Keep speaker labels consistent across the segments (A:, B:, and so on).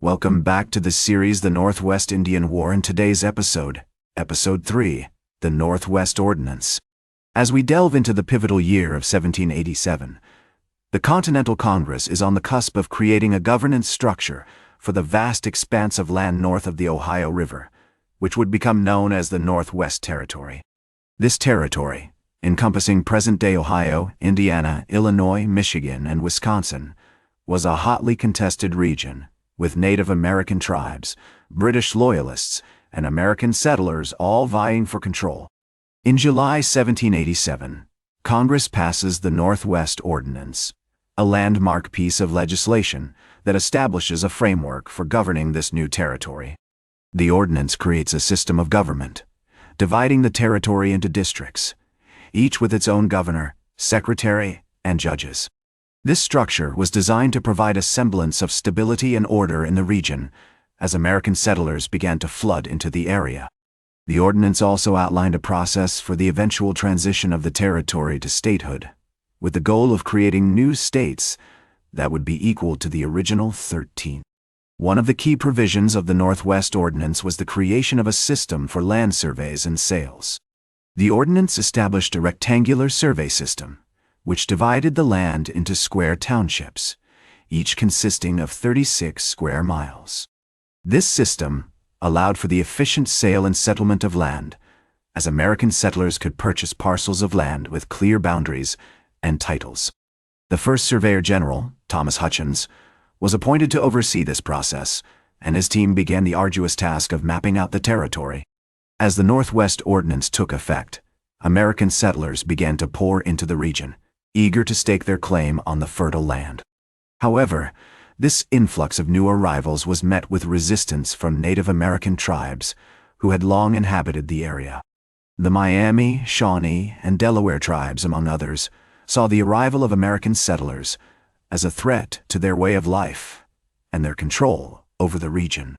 A: Welcome back to the series The Northwest Indian War. In today's episode, Episode 3, The Northwest Ordinance. As we delve into the pivotal year of 1787, the Continental Congress is on the cusp of creating a governance structure for the vast expanse of land north of the Ohio River, which would become known as the Northwest Territory. This territory, encompassing present-day Ohio, Indiana, Illinois, Michigan, and Wisconsin, was a hotly contested region, with Native American tribes, British loyalists, and American settlers all vying for control. In July 1787, Congress passes the Northwest Ordinance, a landmark piece of legislation that establishes a framework for governing this new territory. The ordinance creates a system of government, dividing the territory into districts, each with its own governor, secretary, and judges. This structure was designed to provide a semblance of stability and order in the region as American settlers began to flood into the area. The ordinance also outlined a process for the eventual transition of the territory to statehood, with the goal of creating new states that would be equal to the original 13. One of the key provisions of the Northwest Ordinance was the creation of a system for land surveys and sales. The ordinance established a rectangular survey system, which divided the land into square townships, each consisting of 36 square miles. This system allowed for the efficient sale and settlement of land, as American settlers could purchase parcels of land with clear boundaries and titles. The first Surveyor General, Thomas Hutchins, was appointed to oversee this process, and his team began the arduous task of mapping out the territory. As the Northwest Ordinance took effect, American settlers began to pour into the region, eager to stake their claim on the fertile land. However, this influx of new arrivals was met with resistance from Native American tribes who had long inhabited the area. The Miami, Shawnee, and Delaware tribes, among others, saw the arrival of American settlers as a threat to their way of life and their control over the region.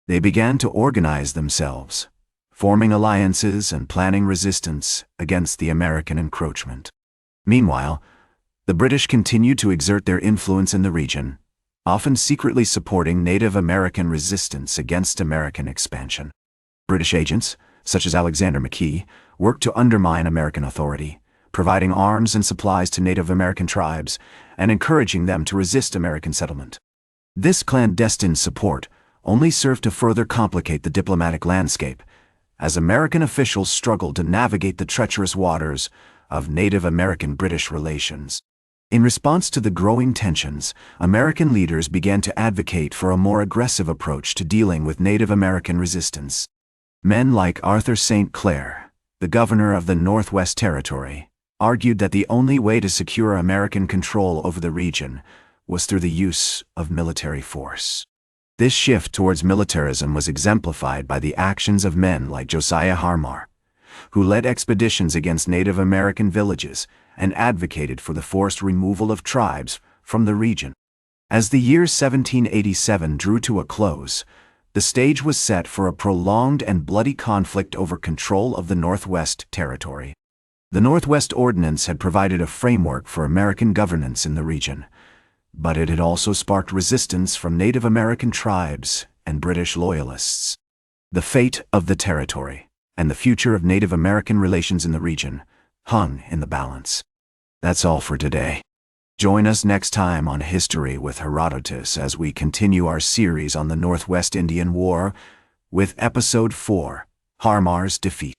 A: They began to organize themselves, forming alliances and planning resistance against the American encroachment. Meanwhile, the British continued to exert their influence in the region, often secretly supporting Native American resistance against American expansion. British agents, such as Alexander McKee, worked to undermine American authority, providing arms and supplies to Native American tribes and encouraging them to resist American settlement. This clandestine support only served to further complicate the diplomatic landscape, as American officials struggled to navigate the treacherous waters of Native American-British relations. In response to the growing tensions, American leaders began to advocate for a more aggressive approach to dealing with Native American resistance. Men like Arthur St. Clair, the governor of the Northwest Territory, argued that the only way to secure American control over the region was through the use of military force. This shift towards militarism was exemplified by the actions of men like Josiah Harmar, who led expeditions against Native American villages and advocated for the forced removal of tribes from the region. As the year 1787 drew to a close, the stage was set for a prolonged and bloody conflict over control of the Northwest Territory. The Northwest Ordinance had provided a framework for American governance in the region, but it had also sparked resistance from Native American tribes and British loyalists. The fate of the territory and the future of Native American relations in the region hung in the balance. That's all for today. Join us next time on History with Herodotus as we continue our series on the Northwest Indian War with Episode 4, Harmar's Defeat.